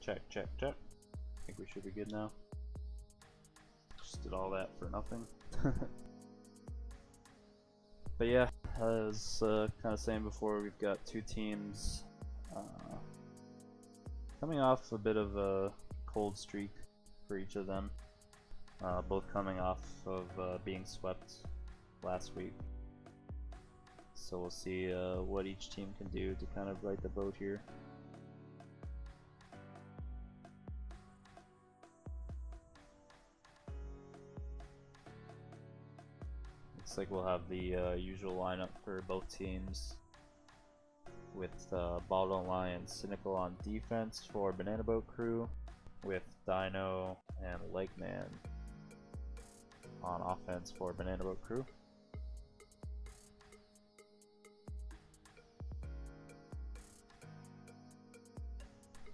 Check, check, check. I think we should be good now. Just did all that for nothing. But yeah, as kind of saying before, we've got two teams coming off a bit of a cold streak for each of them. Both coming off of being swept last week. So we'll see what each team can do to kind of right the boat here. Looks like we'll have the usual lineup for both teams, with Ball Don't Lie and Cynical on defense for Banana Boat Crew, with Dino and Legman on offense for Banana Boat Crew.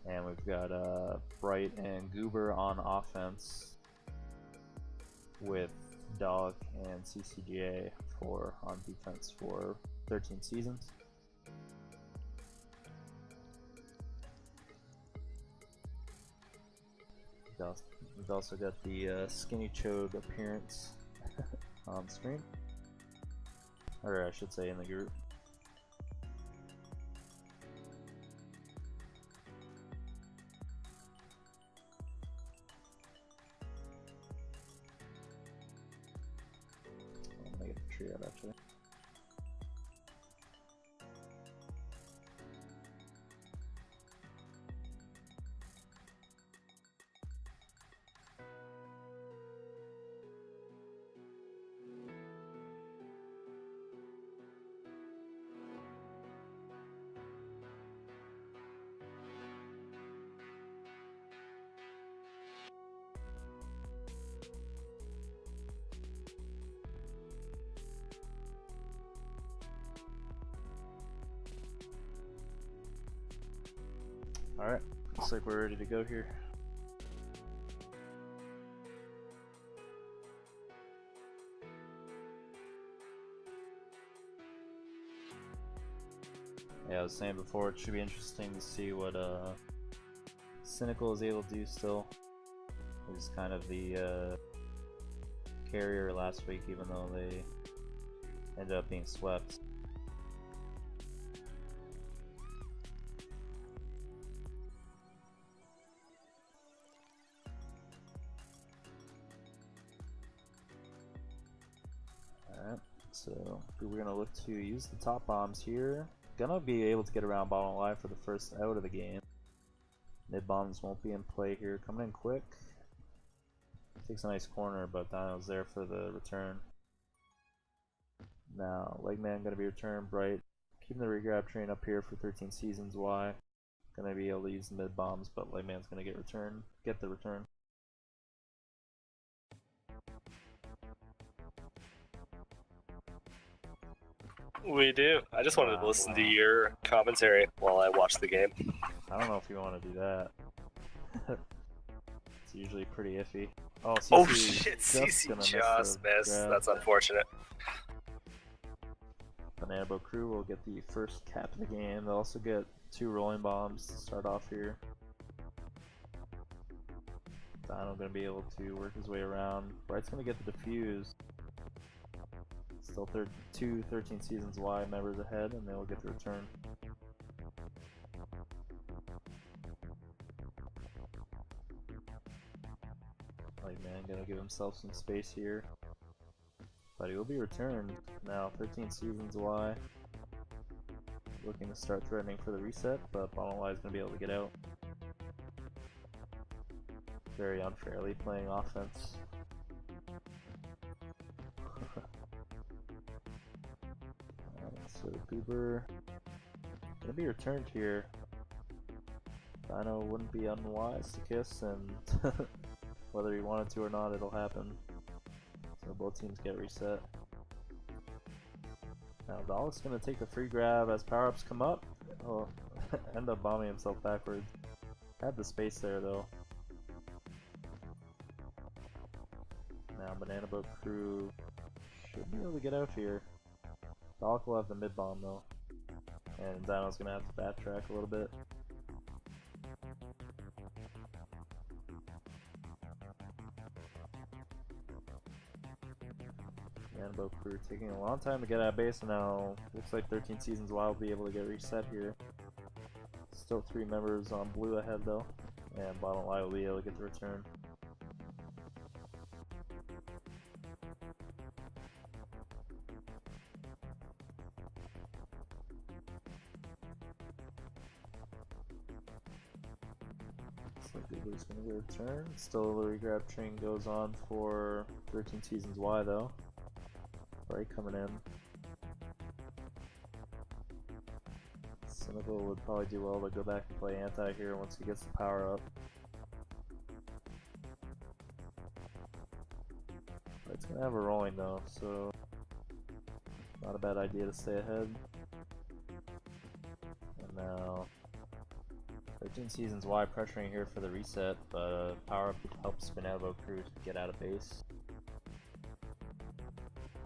And we've got Bright and Goober on offense, with Dog and CCGA on defense for 13 Seasons. We've also got the Skinny Chode appearance on screen, or I should say in the group. I'm gonna get the tree out actually. Alright, looks like we're ready to go here. Yeah, I was saying before, it should be interesting to see what Cynical is able to do still. He was kind of the carrier last week, even though they ended up being swept. So we're gonna look to use the top bombs here. Gonna be able to get around Ball Don't Lie for the first out of the game. Mid bombs won't be in play here. Coming in quick. Takes a nice corner, but Dino's there for the return. Now Legman gonna be returned. Bright keeping the regrab train up here for 13 Seasons. Y gonna be able to use the mid bombs, but Legman's gonna get the return. We do. I just wanted to listen to your commentary while I watch the game. I don't know if you want to do that. It's usually pretty iffy. Oh, Oh shit, CC just missed. That's unfortunate. Banana Boat Crew will get the first cap of the game. They'll also get 2 rolling bombs to start off here. Dino gonna be able to work his way around. Bright's gonna get the defuse. Still 2 13 Seasons Y members ahead, and they will get the return. Legman gonna give himself some space here, but he will be returned. Now 13 Seasons Y looking to start threatening for the reset, but Ball Don't Lie is gonna be able to get out. Very unfairly playing offense. So Goober gonna be returned here. Dino wouldn't be unwise to kiss, and whether he wanted to or not, it'll happen. So both teams get reset. Now Dalek's gonna take the free grab as power-ups come up. Oh, end up bombing himself backwards. Had the space there though. Now Banana Boat Crew should be able to get out here. Dalek will have the mid bomb though, and Dino's gonna have to backtrack a little bit. Banana Crew taking a long time to get out of base, and now looks like 13 Seasons Y will be able to get reset here. Still 3 members on blue ahead though, and Bottom Line will be able to get the return. Looks like Googler's gonna get a return. Still the regrab train goes on for 13 Seasons Y though. Right coming in. Cynical would probably do well to go back and play anti here once he gets the power up. But it's gonna have a rolling though, so not a bad idea to stay ahead. And now 13 Seasons Y pressuring here for the reset, but power up helps Banana Crew to get out of base.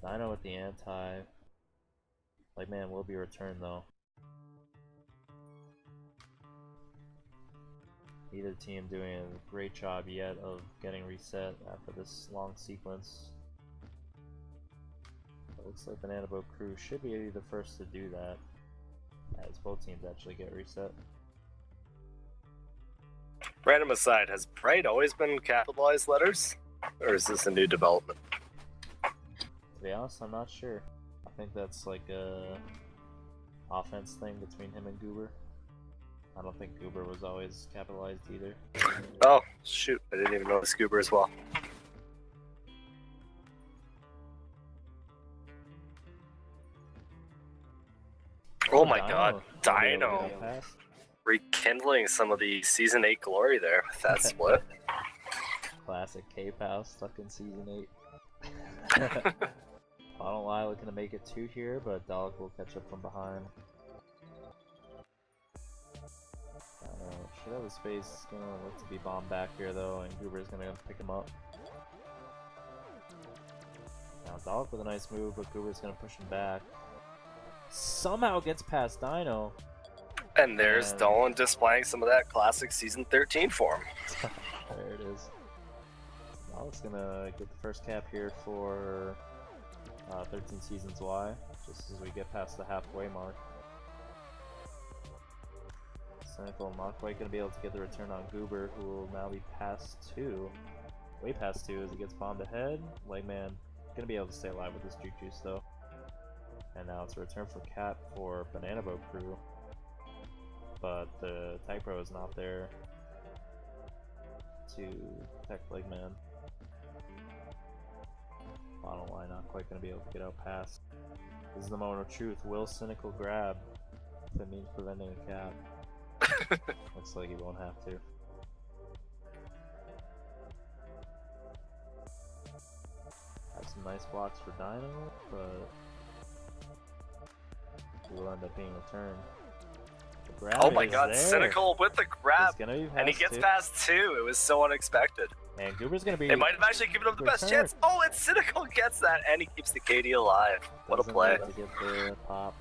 Dino with the anti. Lightman will be returned though. Neither team doing a great job yet of getting reset after this long sequence. It looks like Banana Boat Crew should be the first to do that, as both teams actually get reset. Random aside, has Bright always been capitalized letters? Or is this a new development? To be honest, I'm not sure. I think that's like a offense thing between him and Goober. I don't think Goober was always capitalized either. Oh, shoot. I didn't even notice Goober as well. Oh my god, Dino! Rekindling some of the Season 8 glory there with that split. Classic K-Pow stuck in Season 8. Bottom Line looking to make it 2 here, but Dalek will catch up from behind. Should have a space, gonna look to be bombed back here though, and Goober's gonna pick him up. Now Dalek with a nice move, but Goober's gonna push him back. Somehow gets past Dino. And there's Dolan displaying some of that classic Season 13 form. There it is. Dalek's gonna get the first cap here for 13 Seasons Y, just as we get past the halfway mark. Cynical not quite going to be able to get the return on Goober, who will now be past 2. Way past 2 as he gets bombed ahead. Lightman going to be able to stay alive with his Juke Juice though. And now it's a return for Cat for Banana Boat Crew. But the Tag Pro is not there to protect Lightman. Bottom Line not quite going to be able to get out past. This is the moment of truth. Will Cynical grab if it means preventing a cap? Looks like he won't have to. Have some nice blocks for Dino, but he will end up being returned. The grab oh my god, there. Cynical with the grab! And he gets 2. past 2, it was so unexpected. And Goober's gonna be. It might have actually given him the best chance. Oh, and Cynical gets that, and he keeps the KD alive. What a play. To get the pop.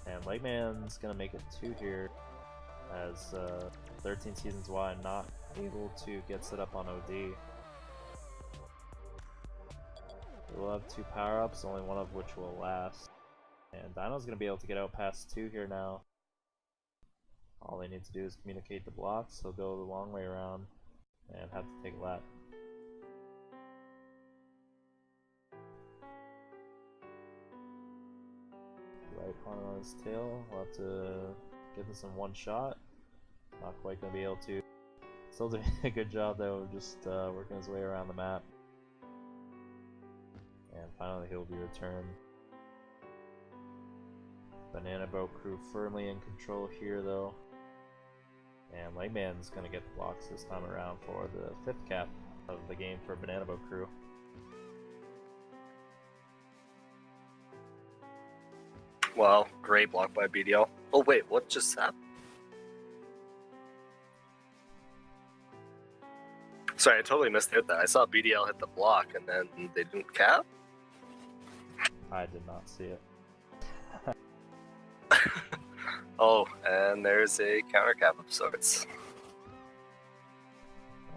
And Lightman's gonna make it 2 here, as 13 Seasons Y not able to get set up on OD. We'll have 2 power-ups, only one of which will last. And Dino's gonna be able to get out past 2 here now. All they need to do is communicate the blocks, so go the long way around and have to take a lap. Right on his tail, we'll have to get this in one shot. Not quite gonna be able to. Still doing a good job though, just working his way around the map. And finally he'll be returned. Banana Boat Crew firmly in control here though. And Lightman's gonna get the blocks this time around for the 5th cap of the game for Banana Boat Crew. Wow, great block by BDL. Oh wait, what just happened? Sorry, I totally missed that. I saw BDL hit the block and then they didn't cap? I did not see it. Oh, and there's a counter cap of sorts.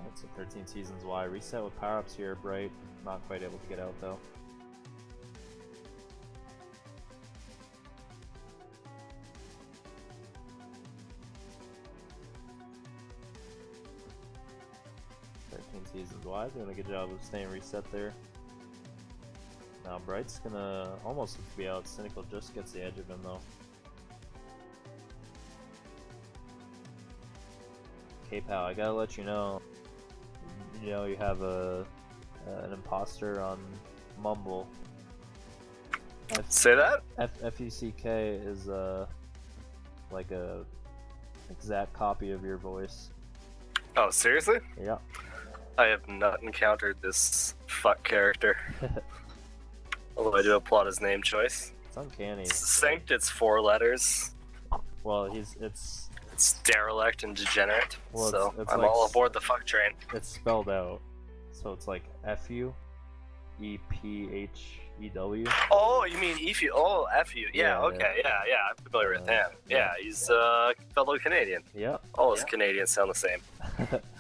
It's a 13 Seasons Y reset with power-ups here. Bright not quite able to get out though. reasons why. Doing a good job of staying reset there. Now Bright's gonna almost have to be out. Cynical just gets the edge of him though. Okay, pal, I gotta let you know. You know you have an imposter on Mumble. Say that? FECK is like a exact copy of your voice. Oh, seriously? Yeah. I have not encountered this fuck character. Although I do applaud his name choice. It's uncanny. It's succinct, it's 4 letters. Well, it's derelict and degenerate. Well, so it's I'm like all aboard the fuck train. It's spelled out. So it's like FUEPHEW. Oh, you mean EFU? Oh, FU. Yeah, okay, yeah. I'm familiar with him. Yeah, he's a fellow Canadian. Yep. All us Canadians sound the same.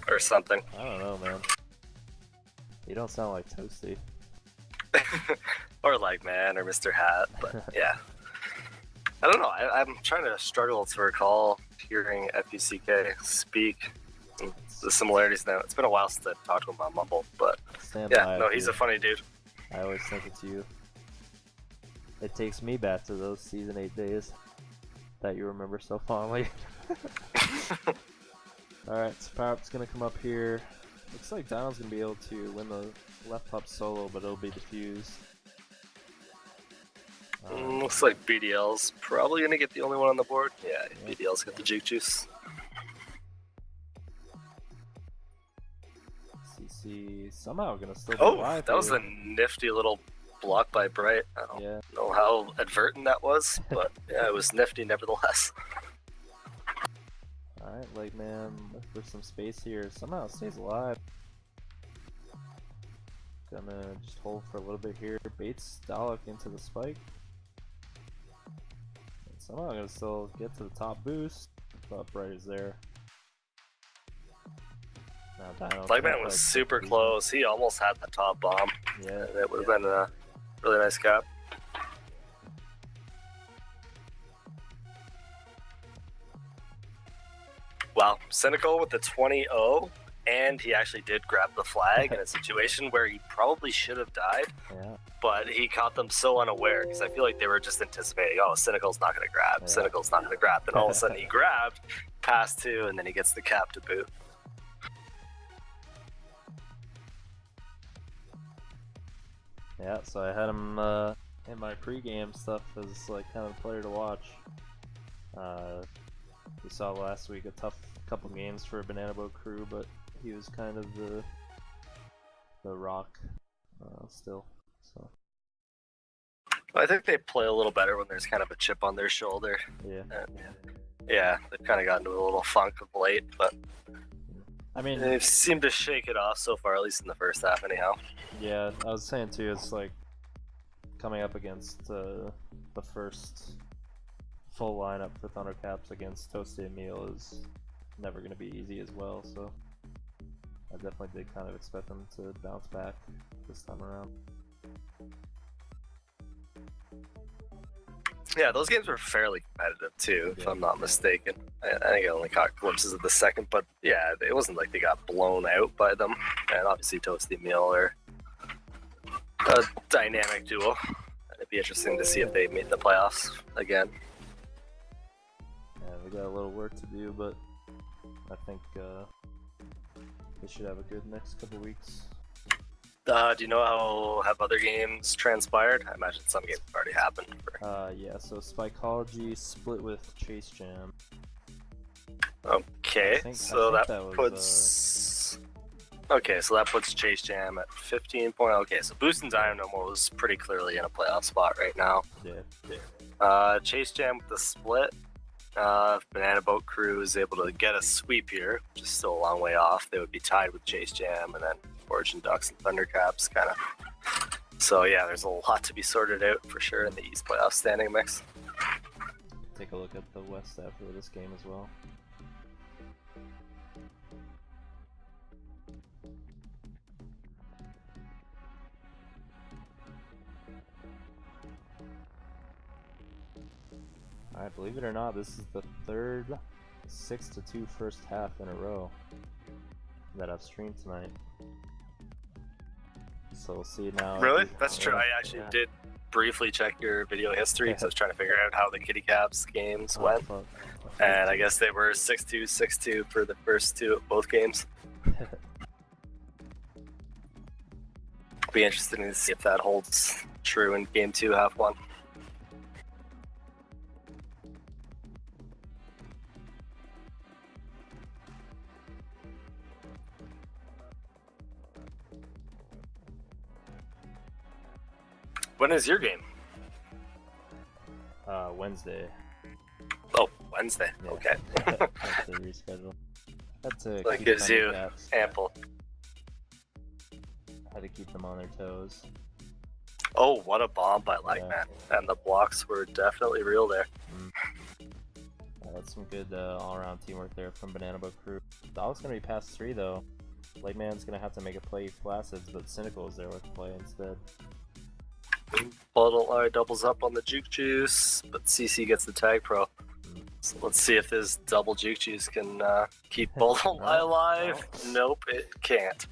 Or something. I don't know, man. You don't sound like Toasty. Or like Man or Mr. Hat, but yeah. I don't know, I'm trying to struggle to recall hearing FUCK speak. The similarities now. It's been a while since I've talked to him on Mumble, but yeah, no, he's a funny dude. I always think it's you. It takes me back to those Season 8 days that you remember so fondly. Alright, so Power-Up's gonna come up here. Looks like Dino's gonna be able to win the left pup solo, but it'll be diffused. Looks like BDL's probably gonna get the only one on the board. Yeah, BDL's got the juke juice. CC somehow gonna still be alive. That was a nifty little block by Bright. I don't know how advertent that was, but yeah, it was nifty nevertheless. Alright, Legman, look for some space here. Somehow stays alive. Gonna just hold for a little bit here. Baits Dalek into the spike. And somehow gonna still get to the top boost, but Bright is there. Legman was super close. He almost had the top bomb. Yeah, and it would have been a really nice cap. Wow, Cynical with the 20-0, and he actually did grab the flag in a situation where he probably should have died. Yeah. But he caught them so unaware because I feel like they were just anticipating, oh, Cynical's not going to grab. Yeah. Cynical's not going to grab. Then all of a sudden he grabbed, passed 2, and then he gets the cap to boot. Yeah, so I had him in my pregame stuff as like kind of a player to watch. We saw last week a tough couple games for a Banana Boat crew, but he was kind of the rock still. So I think they play a little better when there's kind of a chip on their shoulder. Yeah. And, yeah, they've kind of gotten into a little funk of late, but I mean, they've seemed to shake it off so far, at least in the first half, anyhow. Yeah, I was saying too, it's like coming up against the first full lineup for Thundercaps against Toasty and Meal is never going to be easy as well, so I definitely did kind of expect them to bounce back this time around. Yeah, those games were fairly competitive too, if I'm not mistaken. I think I only caught glimpses of the second, but yeah, it wasn't like they got blown out by them. And obviously Toasty and Meal are a dynamic duo. It'd be interesting to see if they made the playoffs again. Yeah, we got a little work to do, but I think they should have a good next couple weeks. Do you know how have other games transpired? I imagine some games have already happened. Yeah, so Spikeology split with Chase Jam. Okay, so that puts... Okay, so that puts Chase Jam at 15 points. Okay, so Boost and Dynamo is pretty clearly in a playoff spot right now. Yeah. Chase Jam with the split. If Banana Boat Crew is able to get a sweep here, which is still a long way off, they would be tied with Chase Jam, and then Origin Ducks and Thundercaps kind of. So yeah, there's a lot to be sorted out for sure in the East playoff standing mix. Take a look at the West after this game as well. Alright, believe it or not, this is the third 6-2 first half in a row that I've streamed tonight. So we'll see now. Really? That's true. Yeah, I actually yeah. did briefly check your video history because I was trying to figure out how the Kitty Caps games went. Fuck. And I guess they were 6-2, 6-2 for the first both games. Be interesting to see if that holds true in game 2, half 1. When is your game? Wednesday. Oh, Wednesday. Yeah. Okay. Had to reschedule. Had to That keep gives you Thundercats. ample. Had to keep them on their toes. Oh, what a bomb by Legman. Yeah. And the blocks were definitely real there. That's some good all-around teamwork there from Banana Boat Crew. Dog's gonna be past 3 though. Lightman's gonna have to make a play Flacids, but Cynical is there with the play instead. Bottle Eye doubles up on the Juke Juice, but CC gets the tag pro. So let's see if this double Juke Juice can keep Bottle Eye alive. Nope, it can't.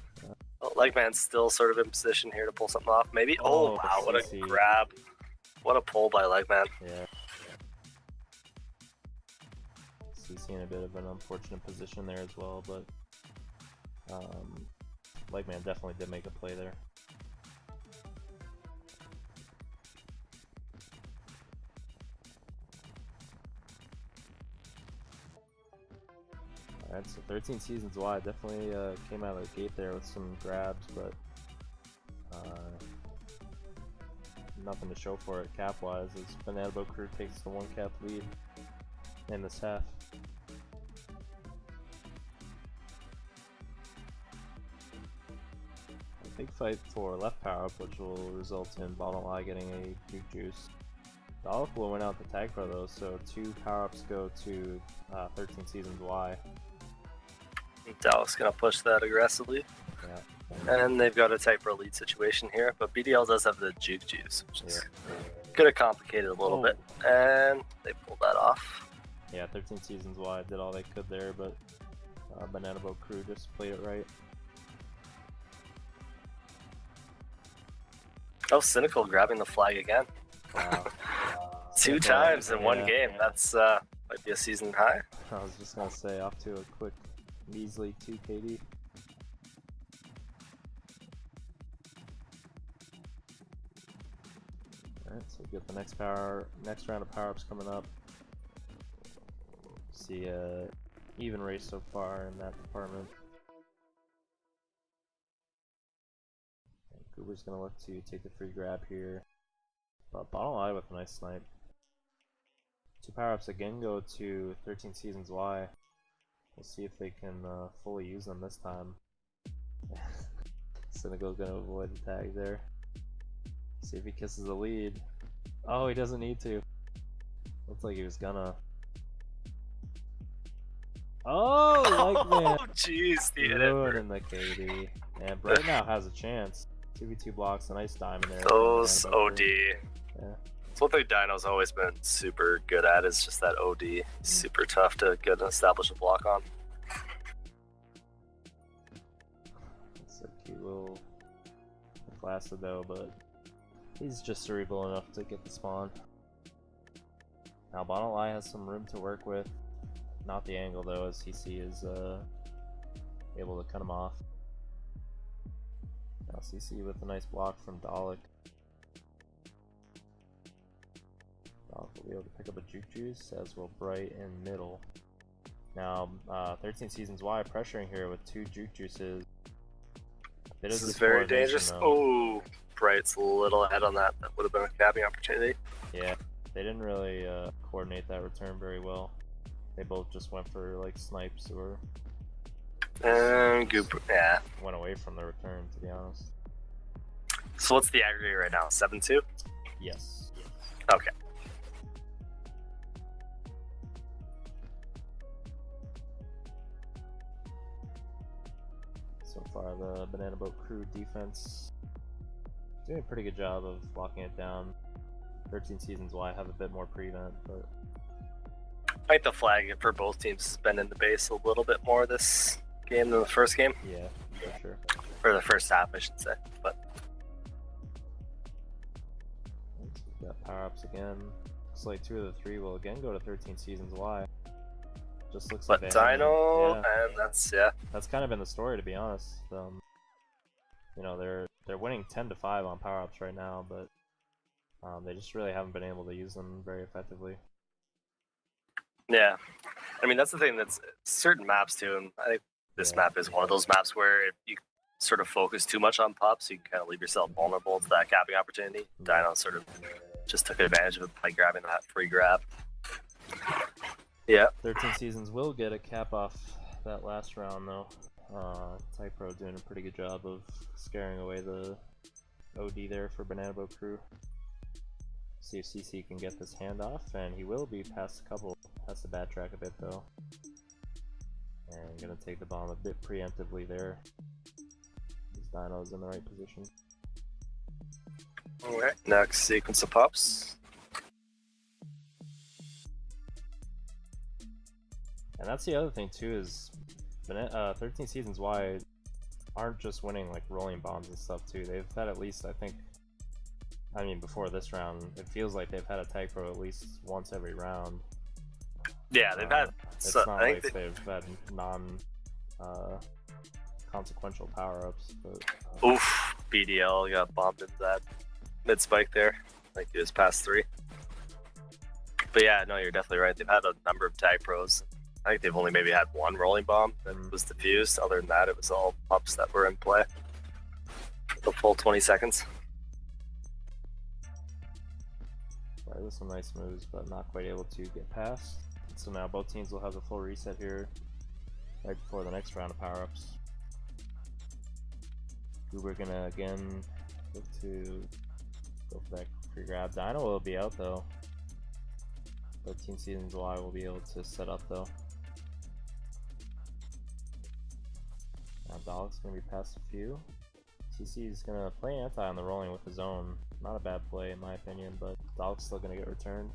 Well, Legman's still sort of in position here to pull something off. Maybe. Oh, wow, what a CC. grab. What a pull by Legman. Yeah. CC in a bit of an unfortunate position there as well, but Legman definitely did make a play there. Alright, so 13 Seasons Wide definitely came out of the gate there with some grabs, but nothing to show for it cap-wise as Banana Boat Crew takes the 1 cap lead in this half. A big fight for left power-up, which will result in Bottom Eye getting a Juke Juice. Dalek will win out the tag pro though, so 2 power-ups go to 13 Seasons Y. Dalek's gonna push that aggressively. Yeah. And they've got a tag pro lead situation here, but BDL does have the Juke Juice, which is could have complicated a little bit. And they pulled that off. Yeah, 13 Seasons Y did all they could there, but Banana Boat Crew just played it right. Oh, Cynical grabbing the flag again. Wow. 2 times in one Yeah, game. yeah. That's might be a season high. I was just gonna say, off to a quick, measly 2 KD. Alright, so we get the next round of power-ups coming up. See even race so far in that department. And Goober's gonna look to take the free grab here. But Bottle Eye with a nice snipe. 2 power-ups again go to 13 Seasons Y. We'll see if they can fully use them this time. Cynical gonna avoid the tag there. See if he kisses the lead. Oh, he doesn't need to. Looks like he was gonna. Oh, like man. Oh, jeez, the Ruining the KD. And Bright now has a chance. 2v2 blocks, a nice diamond there. Those OD. Yeah. It's one thing Dino's always been super good at is just that OD. Super tough to get and establish a block on. It's a cute little Placid though, but he's just cerebral enough to get the spawn. Now Bottle Eye has some room to work with. Not the angle though, as CC is able to cut him off. Now CC with a nice block from Dalek. Dalek will be able to pick up a Juke Juice, as will Bright in middle. Now 13 Seasons Y pressuring here with 2 Juke Juices. This is very dangerous. Though. Oh, Bright's a little ahead on that. That would have been a capping opportunity. Yeah, they didn't really coordinate that return very well. They both just went for like snipes or And Goop, yeah. went away from the return, to be honest. So what's the aggregate right now? 7-2? Yes. Okay. So far, the Banana Boat Crew defense doing a pretty good job of locking it down. 13 Seasons Y have a bit more prevent, but I think the flag for both teams has been in the base a little bit more this game than the first game. yeah, for sure. Or the first half, I should say. But Got power-ups again. Looks like 2 of the 3 will again go to 13 Seasons Y. Just looks But like they Dino, haven't- and that's kind of been the story, to be honest. You know, they're winning 10-5 on power-ups right now, but they just really haven't been able to use them very effectively. Yeah. I mean, that's the thing. That's certain maps too, and I think this map is one of those maps where if you sort of focus too much on pops, you can kind of leave yourself vulnerable to that capping opportunity. Dino sort of just took advantage of it by grabbing that free grab. Yeah. 13 Seasons will get a cap off that last round though. Typro doing a pretty good job of scaring away the OD there for Banana Boat Crew. See if CC can get this handoff, and he will be past a couple. Has to backtrack a bit though. And gonna take the bomb a bit preemptively there. This Dino's in the right position. Alright, next sequence of pops. And that's the other thing too, is 13 Seasons Y aren't just winning like rolling bombs and stuff too. They've had at least, I mean before this round, it feels like they've had a tag pro at least once every round. Yeah, they've had. It's not like they've had consequential power-ups, but oof, BDL got bombed into that mid spike there. I think he was past 3. But yeah, no, you're definitely right. They've had a number of tag pros. I think they've only maybe had one rolling bomb that was defused. Other than that, it was all pops that were in play for the full 20 seconds. right, with some nice moves, but not quite able to get past. So now both teams will have the full reset here right before the next round of power-ups. We're gonna again look to go for that free grab. Dino will be out though. 13 Seasons Y will be able to set up though. Now Dalek's gonna be past a few. CC is gonna play anti on the rolling with his own. Not a bad play in my opinion, but Dalek's still gonna get returned.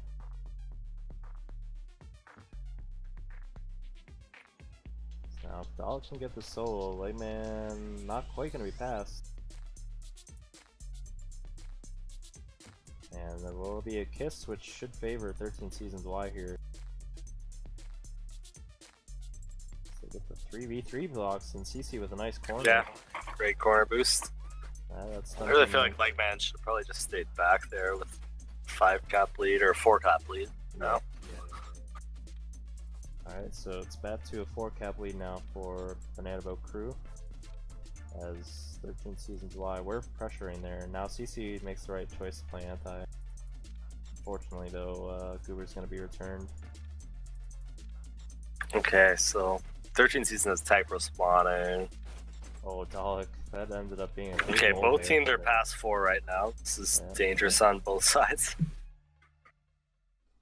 Now if Dalek can get the solo, Legman not quite gonna be passed. And there will be a kiss, which should favor 13 Seasons Y here. So they get the 3v3 blocks, and CC with a nice corner. Yeah, great corner boost. That's I really feel like Legman should have probably just stayed back there with 5 cap lead or 4 cap lead. No. Alright, so it's back to a 4 cap lead now for Banana Boat Crew. As 13 Seasons Y, we're pressuring there. Now CC makes the right choice to play anti. Unfortunately though, Goober's going to be returned. Okay, so 13 Seasons has Typro spawning. Oh, Dalek, that ended up being a big Okay, goal both there. teams are past 4 right now. This is dangerous on both sides.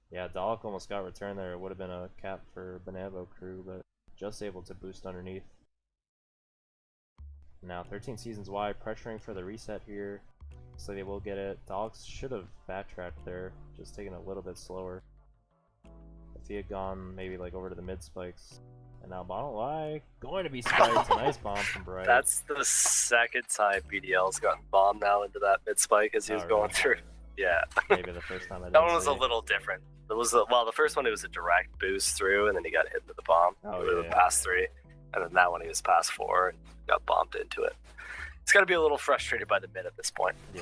Yeah, Dalek almost got returned there. It would have been a cap for Banana Boat Crew, but just able to boost underneath. Now 13 Seasons Y pressuring for the reset here, so they will get it. Dalek should have backtracked there, just taking it a little bit slower. If he had gone maybe like over to the mid spikes. And now bottom Y going to be spiked. A nice bomb from Bright. That's the second time BDL's gotten bombed now into that mid spike as he was going through. Yeah. Maybe the first time I did. That one was a little different. It was well, the first one it was a direct boost through, and then he got hit into the bomb. Oh, it was yeah. past 3, and then that one he was past 4 and got bombed into it. He's got to be a little frustrated by the mid at this point. Yeah.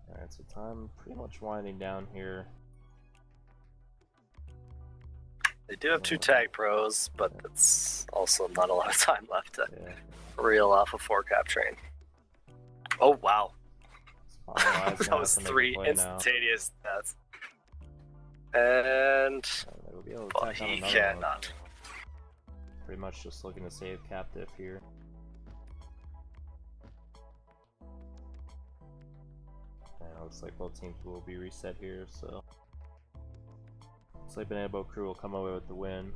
Alright, so time pretty much winding down here. They do have 2 tag pros, but that's also not a lot of time left to Yeah. reel off a 4 cap train. Oh wow, That that was 3 instantaneous deaths. And They will be able to but tack on he another one. cannot. Pretty much just looking to save Captive here. And it looks like both teams will be reset here, so looks like Banana Boat Crew will come away with the win.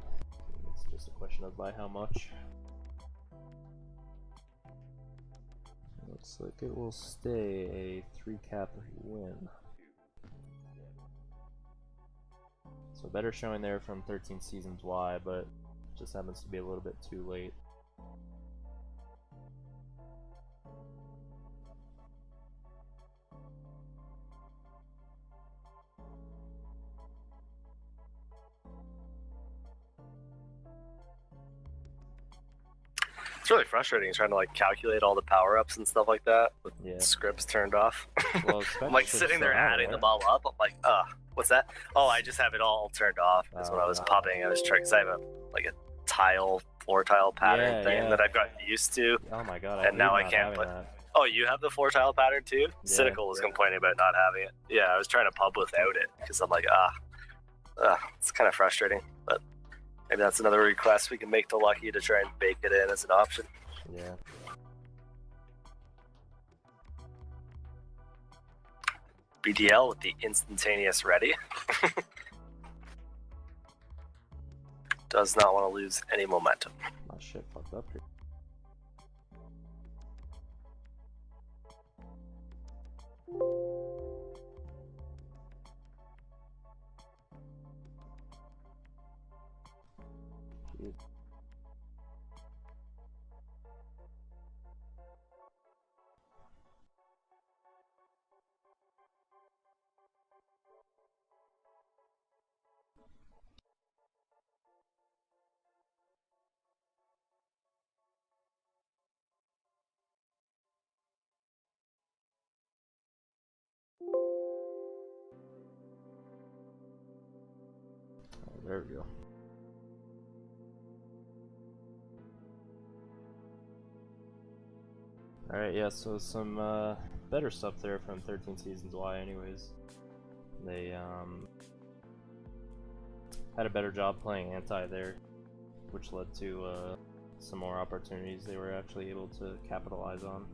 It's just a question of by how much. Looks like it will stay a 3 cap win. So better showing there from 13 Seasons Y, but just happens to be a little bit too late. really frustrating trying to like calculate all the power ups and stuff like that with Yeah. scripts turned off. Well, I'm like sitting there adding them all up. I'm like, what's that? Oh, I just have it all turned off. Because when I was popping, I was trying because I have a floor tile pattern thing that I've gotten used to. Oh my god! And now I can't put. That. Oh, you have the floor tile pattern too? Yeah. Cynical was complaining about not having it. Yeah, I was trying to pub without it because I'm like, it's kind of frustrating. But maybe that's another request we can make to Lucky to try and bake it in as an option. Yeah. BDL with the instantaneous ready. Does not want to lose any momentum. My shit fucked up here. Shit. Oh, there we go. Alright, yeah, so some better stuff there from 13 Seasons Y anyways. They had a better job playing anti there, which led to some more opportunities they were actually able to capitalize on.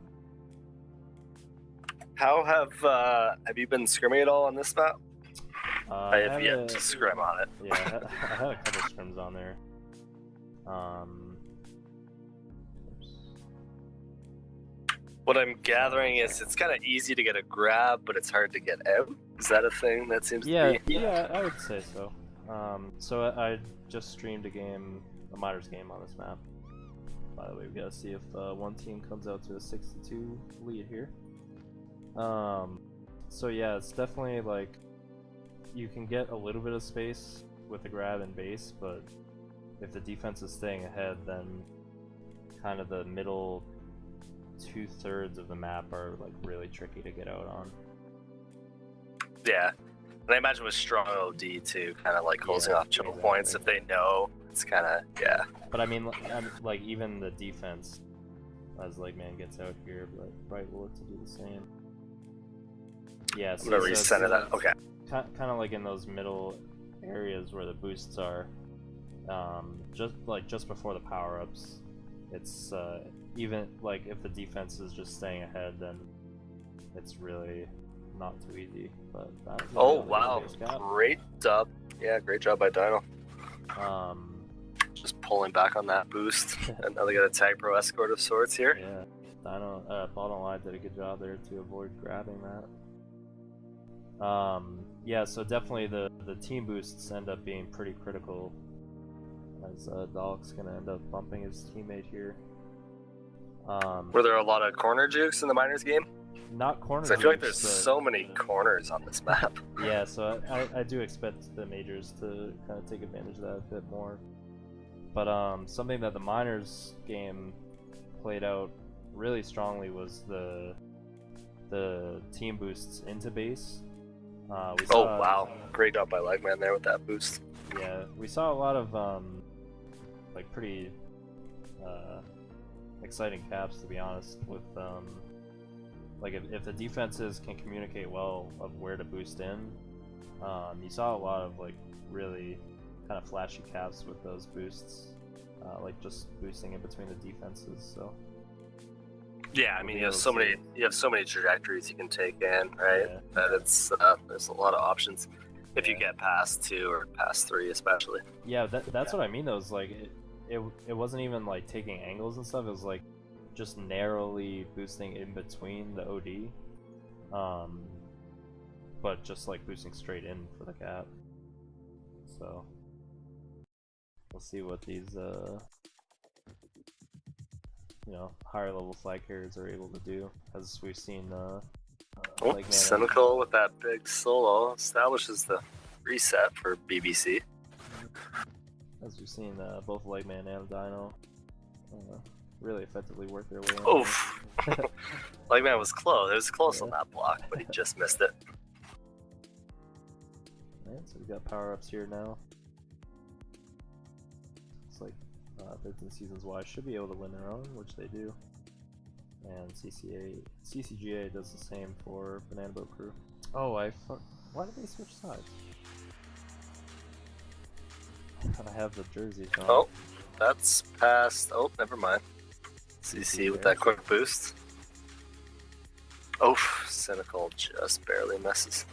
How have you been scrimming at all on this map? I have yet to scrim on it. Yeah, I had a couple scrims on there. What I'm gathering is it's kind of easy to get a grab, but it's hard to get out. Is that a thing that seems to be? Yeah, I would say so. So I just streamed a Miners game on this map. By the way, we gotta see if one team comes out to a 6-2 lead here. So yeah, it's definitely like you can get a little bit of space with the grab and base, but if the defense is staying ahead, then kind of the middle 2/3 of the map are like really tricky to get out on. Yeah, and I imagine with strong OD too, kind of like closing off choke points if they know it's kind of But I mean, like even the defense, as Legman gets out here, but right will look to do the same. Yeah, so I'm gonna recenter that. Okay. Kind of like in those middle areas where the boosts are, just before the power-ups. It's even like if the defense is just staying ahead, then it's really not too easy. But oh wow, great job! Yeah, great job by Dino. Just pulling back on that boost, and now they got a tag pro escort of sorts here. Yeah, Dino bottom line did a good job there to avoid grabbing that. Yeah, so definitely the team boosts end up being pretty critical, as Dalek's gonna end up bumping his teammate here. Were there a lot of corner jukes in the Miners game? Not corner. I feel like there's so many corners on this map. Yeah, so I do expect the majors to kind of take advantage of that a bit more. But something that the Miners game played out really strongly was the team boosts into base. Wow, great job by Legman there with that boost. Yeah, we saw a lot of like pretty exciting caps, to be honest, with like if the defenses can communicate well of where to boost in, you saw a lot of like really kind of flashy caps with those boosts, like just boosting in between the defenses. So yeah, I mean you have so many trajectories you can take in, right? Yeah. That it's there's a lot of options if you get past 2 or past 3 especially. Yeah, that's what I mean though. Is like it wasn't even like taking angles and stuff. It was like just narrowly boosting in between the OD, but just like boosting straight in for the cap. So we'll see what these higher level flag carriers are able to do, as we've seen Cynical with that big solo establishes the reset for BBC. As we've seen both Legman and Dino really effectively work their way in. Oof. Legman was close. It was close on Yeah. that block, but he just missed it. Alright, so we've got power-ups here now. It's like 13 Seasons Y should be able to win their own, which they do. And CCGA does the same for Banana Boat Crew. Oh, why did they switch sides? I have the jerseys on. Oh, that's past. Oh, never mind. CC with that quick boost. Oh, Cynical just barely misses.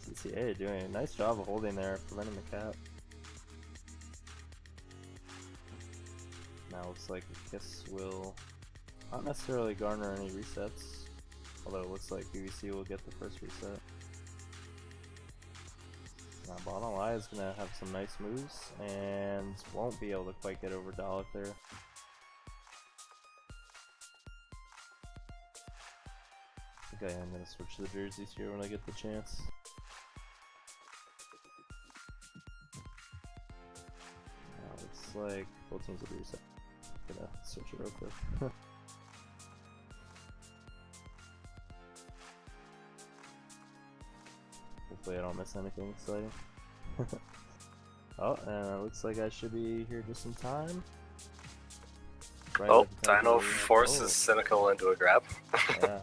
CCA doing a nice job of holding there, preventing the cap. Now looks like Kiss will not necessarily garner any resets, although it looks like BBC will get the first reset. Now Bottom Eye is going to have some nice moves and won't be able to quite get over Dalek there. I think I am going to switch the jerseys here when I get the chance. Now looks like both teams will be reset. Gonna switch it real quick. Hopefully I don't miss anything exciting. Oh, and it looks like I should be here just in time. Right Oh, at the time Dino where- forces Cynical into a grab. Yeah.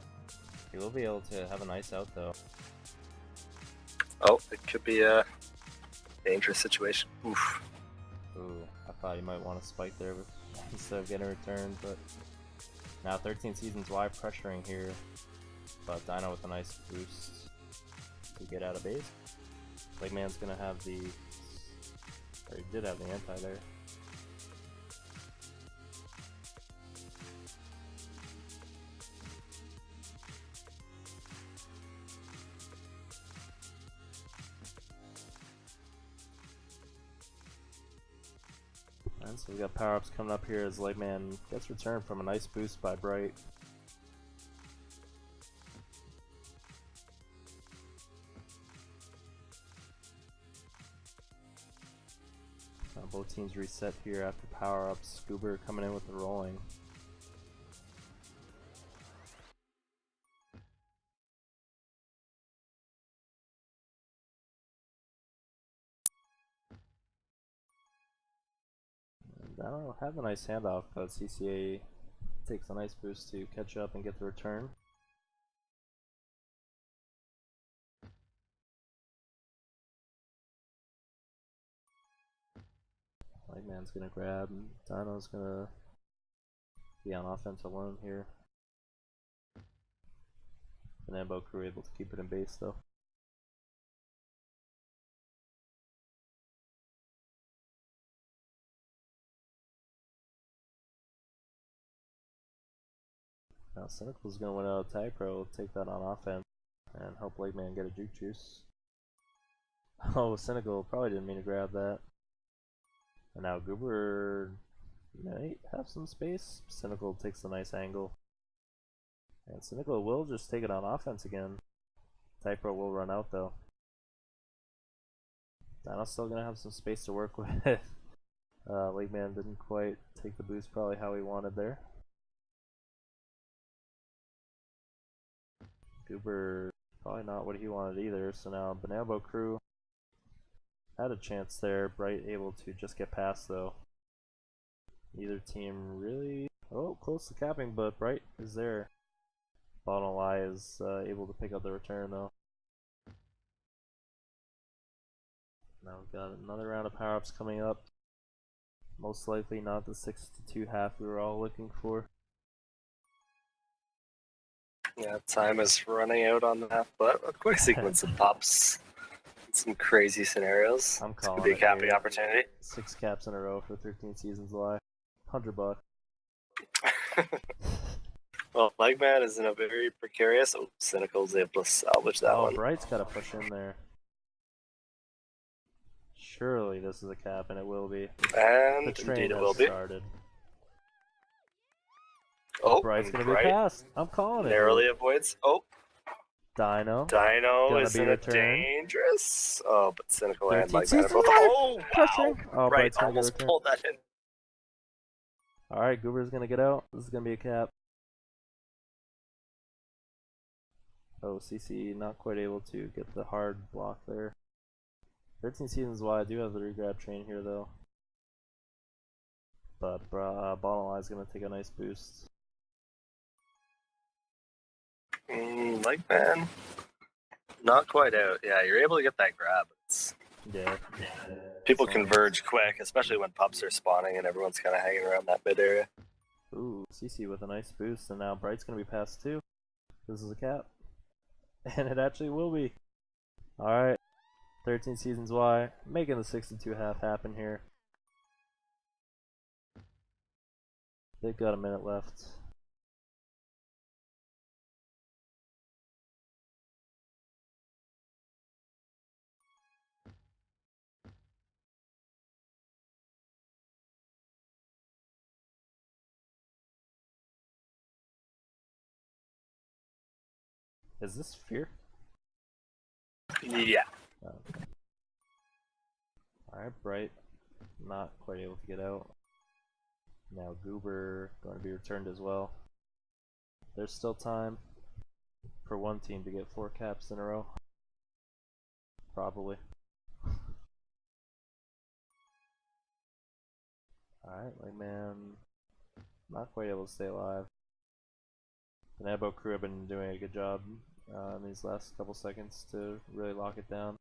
He will be able to have a nice out though. Oh, it could be a dangerous situation. Oof. Ooh, I thought he might want to spike there instead of getting a return, but now 13 Seasons Y pressuring here, but Dino with a nice boost to get out of base. Legman's gonna have the, or he did have the anti there. And so we got power-ups coming up here as Legman gets returned from a nice boost by Bright. Both teams reset here after power-ups. Goober coming in with the rolling. And I don't know, have a nice handoff, but CCA takes a nice boost to catch up and get the return. Lightman's gonna grab, and Dino's gonna be on offense alone here. And Ambo Crew able to keep it in base though. Now Cynical's gonna win out of Tag Pro, take that on offense, and help Lightman get a juke juice. Oh, Cynical probably didn't mean to grab that. And now Goober might have some space. Cynical takes a nice angle. And Cynical will just take it on offense again. Typro will run out though. Dino's still gonna have some space to work with. Legman didn't quite take the boost probably how he wanted there. Goober probably not what he wanted either, so now Banabo Crew had a chance there. Bright able to just get past though. Neither team really, close to capping, but Bright is there. Bottom Lie is able to pick up the return though. Now we've got another round of power-ups coming up. Most likely not the 6-2 half we were all looking for. Yeah, time is running out on that, but a quick sequence of pops. Some crazy scenarios. I'm This calling could be a it capping here. opportunity. 6 caps in a row for 13 Seasons Live. $100. Well, Legman is in a very precarious. Oh, Cynical's able to salvage that one. Bright's got to push in there. Surely this is a cap, and it will be. And The train indeed it has will be. started. Oh, Bright's and gonna be Bright passed. I'm calling it. narrowly Dude. avoids. Oh, Dino. Dino Gonna is be in a returned. dangerous. Oh, but Cynical and 13 Legman are Seasons both. Live. Oh, wow. Pressuring. Oh, Right, Bright's gonna get almost returned. pulled that in. Alright, Goober's gonna get out. This is gonna be a cap. Oh, CC not quite able to get the hard block there. 13 Seasons why I do have the regrab train here though. But bottom line is gonna take a nice boost. Like man, not quite out. Yeah, you're able to get that grab. Yeah. People converge quick, especially when pups are spawning and everyone's kind of hanging around that mid area. Ooh, CC with a nice boost, and now Bright's gonna be passed too. This is a cap. And it actually will be. Alright. 13 Seasons Y, making the 62 half happen here. They've got a minute left. Is this Fear? Yeah. Okay. Alright, Bright. Not quite able to get out. Now Goober going to be returned as well. There's still time for one team to get 4 caps in a row. Probably. Alright, Legman not quite able to stay alive. The Nabo crew have been doing a good job in these last couple seconds to really lock it down.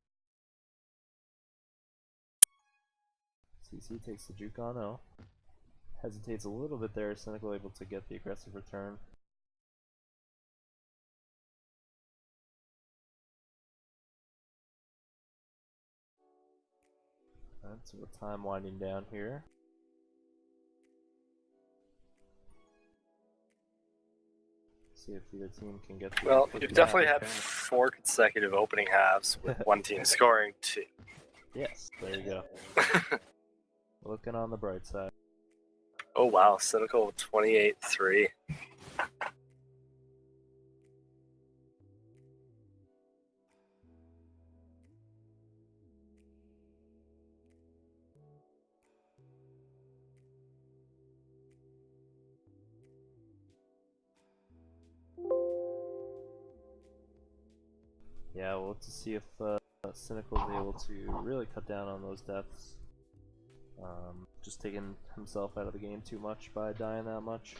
CC takes the juke on O. Hesitates a little bit there, Cynical able to get the aggressive return. That's the time winding down here. See if either team can get the Well, you've definitely had 4 consecutive opening halves with one team scoring 2. Yes, there you go. Looking on the bright side. Oh wow, Cynical 28-3. Yeah, we'll have to see if Cynical is able to really cut down on those deaths. Just taking himself out of the game too much by dying that much.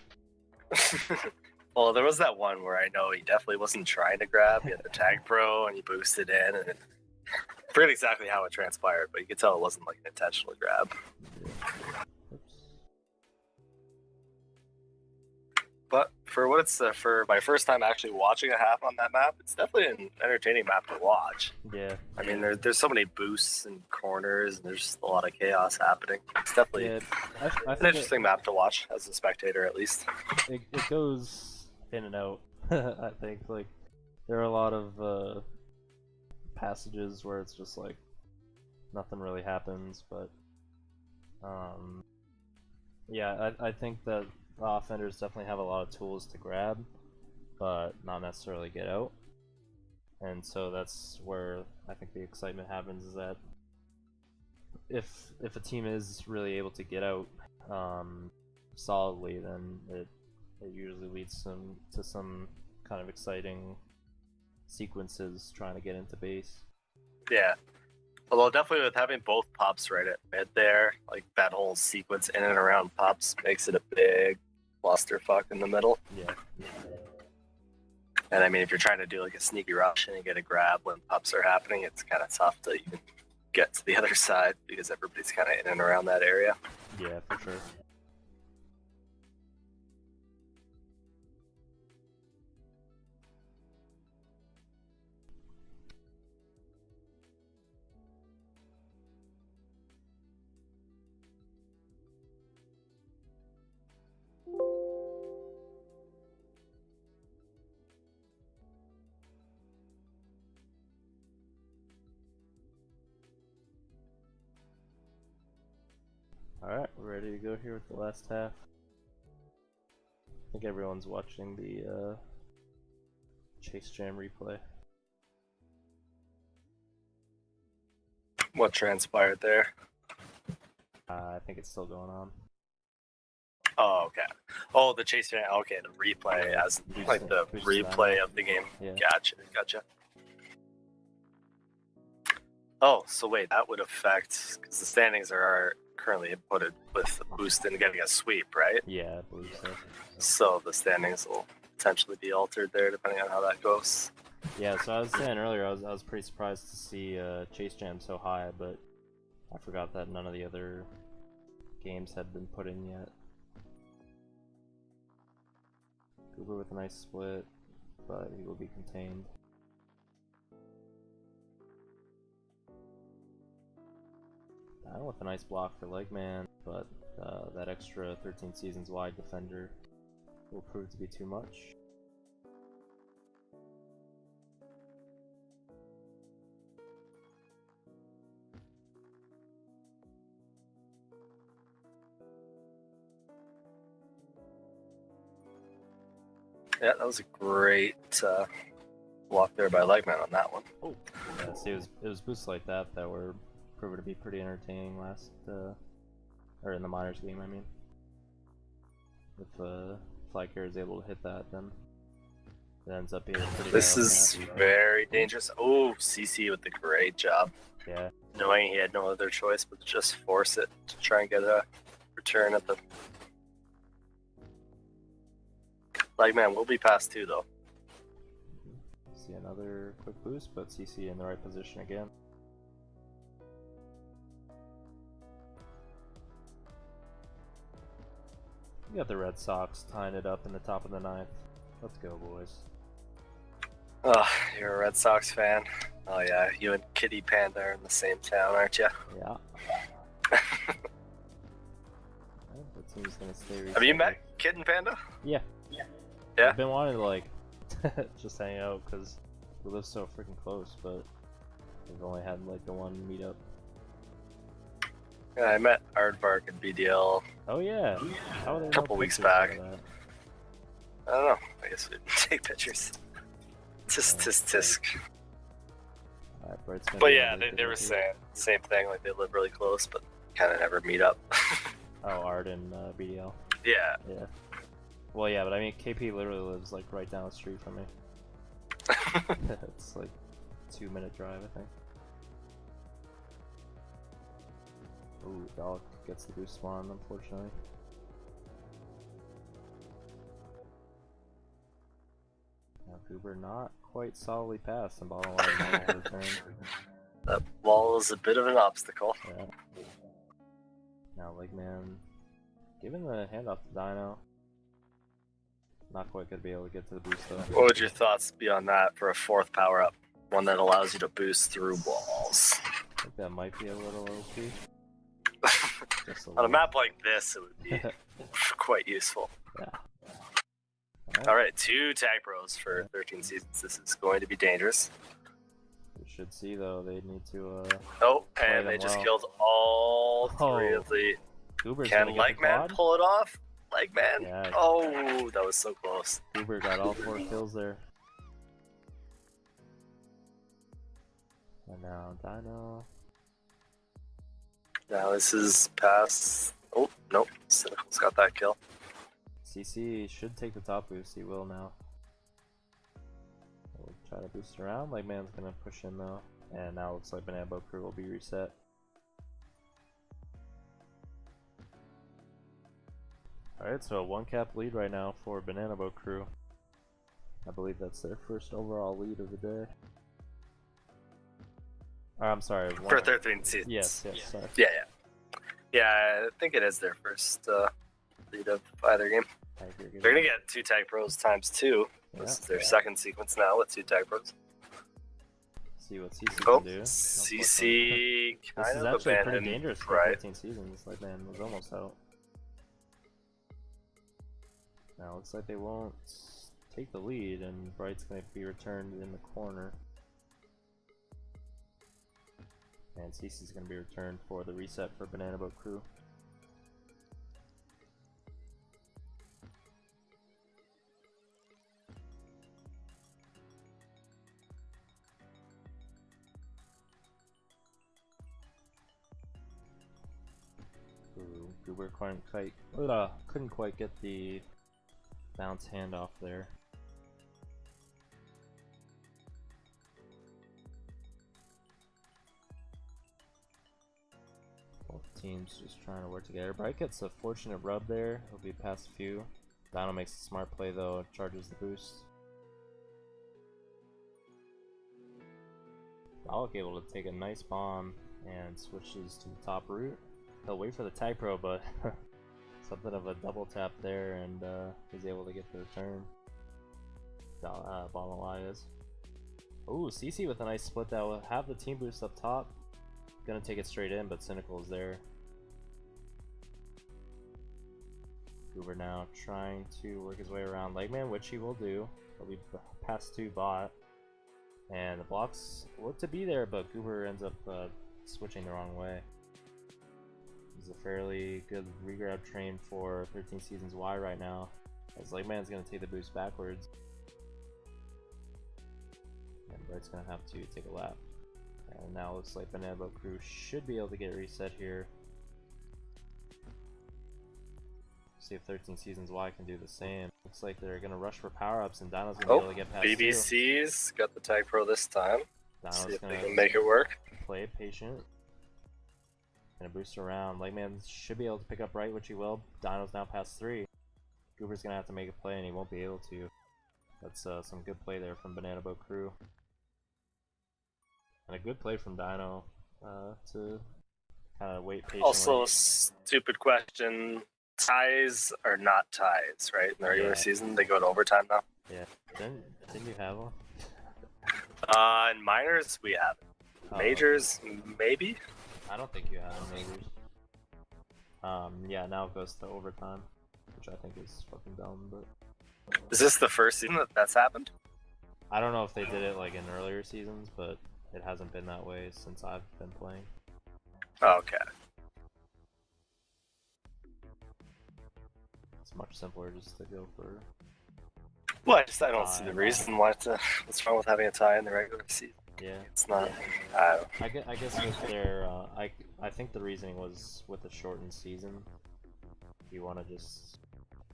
Well, there was that one where I know he definitely wasn't trying to grab. He had the tag pro and he boosted in, and I forget exactly how it transpired, but you could tell it wasn't like an intentional grab. Yeah. Oops. But for what it's for my first time actually watching a half on that map, it's definitely an entertaining map to watch. Yeah. I mean, there's so many boosts and corners, and there's just a lot of chaos happening. It's definitely I an interesting map to watch as a spectator, at least. It goes in and out. I think like there are a lot of passages where it's just like nothing really happens, but yeah, I think that offenders definitely have a lot of tools to grab, but not necessarily get out. And so that's where I think the excitement happens, is that if a team is really able to get out solidly, then it usually leads to some kind of exciting sequences trying to get into base. Yeah. Although definitely with having both pups right at mid there, like that whole sequence in and around pups makes it a big clusterfuck in the middle. Yeah. And I mean, if you're trying to do like a sneaky rush and you get a grab when pups are happening, it's kind of tough to even get to the other side because everybody's kind of in and around that area. Yeah, for sure. Alright, we're ready to go here with the last half. I think everyone's watching the Chase Jam replay. What transpired there? I think it's still going on. Oh, okay. Oh, the chase fan. Okay, the replay as like the replay of the game. Yeah. Gotcha. Oh, so wait, that would affect because the standings are currently inputted with boost and getting a sweep, right? Yeah, I believe so. So the standings will potentially be altered there depending on how that goes. Yeah, so I was saying earlier, I was pretty surprised to see Chase Jam so high, but I forgot that none of the other games had been put in yet. Cooper with a nice split, but he will be contained. Dino with a nice block for Legman, but that extra 13 seasons wide defender will prove to be too much. Yeah, that was a great block there by Legman on that one. Oh, yeah. See, it was boosts like that that were proven to be pretty entertaining last, or in the minors game. I mean, if Flycare is able to hit that, then it ends up being pretty. This is very dangerous. Oh, CC with the great job. Yeah. Knowing he had no other choice but to just force it to try and get a return at the. Legman will be past 2 though. See another quick boost, but CC in the right position again. You got the Red Sox tying it up in the top of the 9th. Let's go, boys. Oh, you're a Red Sox fan. Oh yeah, you and Kitty Panda are in the same town, aren't you? Yeah. The team's gonna stay. Have you met Kid and Panda? Yeah. Yeah. I've been wanting to like just hang out because we live so freaking close, but we've only had like the one meetup. Yeah, I met Aardvark and BDL. Oh yeah. How are they A couple no weeks pictures back. of that? I don't know. I guess we didn't take pictures. Tisk. Alright, Bright's gonna But do yeah, another they were video saying same thing. Like they live really close, but kind of never meet up. here. Oh, Art and BDL. Yeah. Yeah. Well, yeah, but I mean, KP literally lives like right down the street from me. It's like a 2-minute drive, I think. Ooh, Dalek gets the boost spawn, unfortunately. Now Goober not quite solidly passed and bottom line return. That wall is a bit of an obstacle. Yeah. Now Legman giving the handoff to Dino. Not quite gonna be able to get to the boost though. What would your thoughts be on that for a 4th power up? One that allows you to boost through walls. I think that might be a little OP. Just a On a little. map like this, it would be quite useful. Yeah. Alright, 2 tag pros for 13 seasons. This is going to be dangerous. We should see though, they need to Oh, Play and them they just well. killed all 3 Oh. of the... Goober's Can gonna get the Legman quad? pull it off? Legman? Yeah. Oh, that was so close. Goober got all 4 kills there. And now Dino. Now this is past... Oh, nope. Cynical's got that kill. CC should take the top boost, he will now. We'll try to boost around, Legman's gonna push in though. And now looks like Banana Boat Crew will be reset. Alright, so a 1-cap lead right now for Banana Boat Crew. I believe that's their first overall lead of the day. I'm sorry. For 13 seasons. Yes, sorry. Yeah. Yeah, I think it is their first lead of either game. They're going to get 2 tag pros times 2. This is their second sequence now with 2 tag pros. See what CC Oh, can do. CC This kind is of actually pretty abandoned. dangerous for Right. 13 seasons. Legman was almost out. Now looks like they won't take the lead, and Bright's going to be returned in the corner. And CC's going to be returned for the reset for Banana Boat Crew. Ooh, Goober couldn't quite get the bounce handoff there. Both teams just trying to work together. Bright gets a fortunate rub there. He'll be past a few. Dino makes a smart play though, charges the boost. Dalek able to take a nice bomb and switches to the top route. He'll wait for the tag pro, but something of a double tap there, and he's able to get the return. Bottom line is. Ooh, CC with a nice split that will have the team boost up top. Gonna take it straight in, but Cynical is there. Goober now trying to work his way around Legman, which he will do. He'll be past 2 bot. And the blocks look to be there, but Goober ends up switching the wrong way. He's a fairly good regrab train for 13 Seasons Y right now, as Legman's going to take the boost backwards. And Bright's going to have to take a lap. And now looks like Banana Boat Crew should be able to get reset here. See if 13 Seasons Y can do the same. Looks like they're going to rush for power-ups, and Dino's going to be able to get past BBC's got the tag pro this time. Dino's See if gonna they can make it work. play it patient. Gonna boost around. Legman should be able to pick up right, which he will. Dino's now past 3. Goober's gonna have to make a play, and he won't be able to. That's some good play there from Banana Boat Crew. And a good play from Dino to kind of wait patiently. Also, stupid question. Ties are not ties, right? In the regular season, they go to overtime now. Yeah. Didn't you have one? In minors, we have it. Majors, maybe? I don't think you have majors. Yeah, now it goes to overtime, which I think is fucking dumb, but... Is this the first season that's happened? I don't know if they did it like in earlier seasons, but it hasn't been that way since I've been playing. Okay. It's much simpler just to go for... Well, I don't see the reason why what's wrong with having a tie in the regular season. Yeah. It's not... I guess with their... I think the reasoning was with the shortened season, you want to just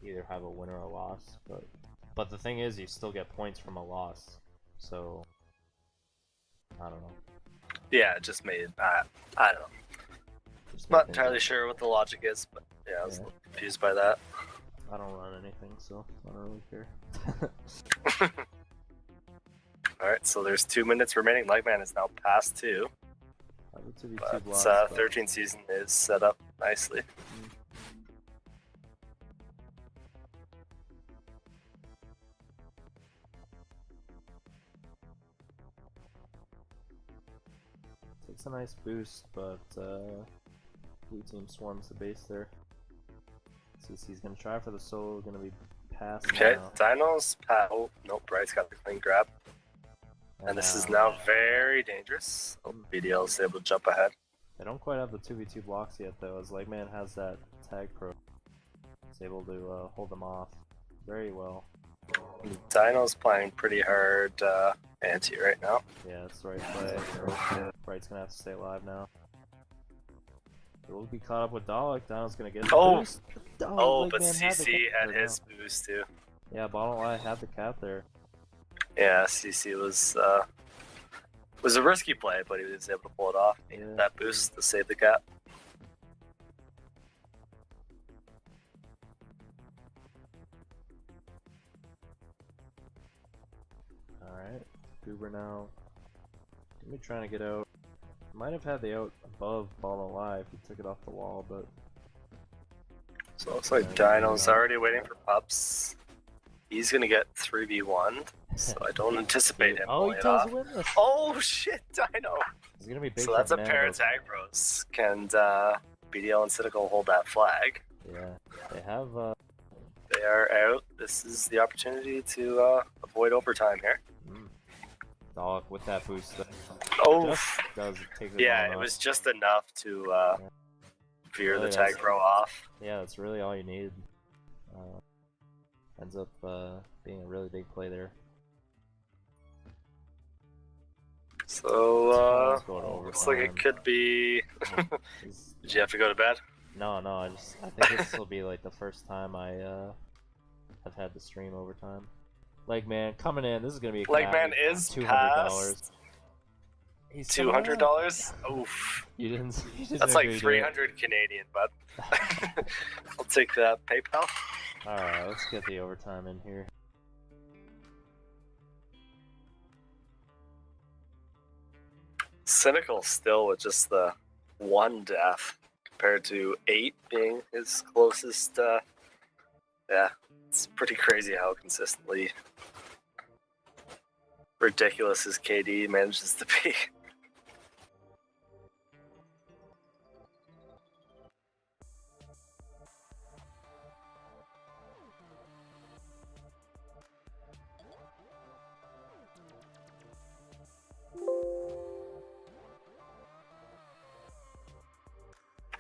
either have a win or a loss, but the thing is, you still get points from a loss, so... I don't know. Yeah, it just made... I don't know. Not entirely sure what the logic is, but yeah, I was a little confused by that. I don't run anything, so I don't really care. Alright, so there's 2 minutes remaining. Legman is now past 2. But 13 season is set up nicely. Takes a nice boost, but blue team swarms the base there. CC's gonna try for the solo, gonna be passed. Okay, now. Dino's oh, nope, Bright's got the clean grab. And this is now very dangerous. Oh, BDL is able to jump ahead. They don't quite have the 2v2 blocks yet though, as Legman has that tag pro. He's able to hold them off very well. Dino's playing pretty hard anti right now. Yeah, that's the right play. Bright's gonna have to stay alive now. It will be caught up with Dalek. Dino's gonna get the boost. Oh, but CC had his boost too. Yeah, Bottom Line had the cap there. Yeah, CC was a risky play, but he was able to pull it off. He needed that boost to save the cap. Alright, Goober now. Gonna be trying to get out. Might have had the out above Ball Alive. He took it off the wall, but... So it looks like Dino's already waiting for Pups. He's gonna get 3v1, so I don't anticipate him pulling it off. Oh shit, Dino! He's gonna be big. So that's a pair of tag pros. Can BDL and Cynical hold that flag? Yeah, they have. They are out. This is the opportunity to avoid overtime here. Dalek with that boost. Oh! Does take yeah, it was just enough to veer the tag pro off. Yeah, that's really all you need. Ends up being a really big play there. So, looks like it could be... Did you have to go to bed? No, I think this will be like the first time I have had to stream overtime. Leg man coming in. This is gonna be a Legman cap. is $200. past He's coming up. $200. Oof. You didn't That's like agree to it. 300 Canadian, bud. I'll take that PayPal. Alright, let's get the overtime in here. Cynical still with just the 1 death compared to 8 being his closest. Yeah, it's pretty crazy how consistently ridiculous his KD manages to be.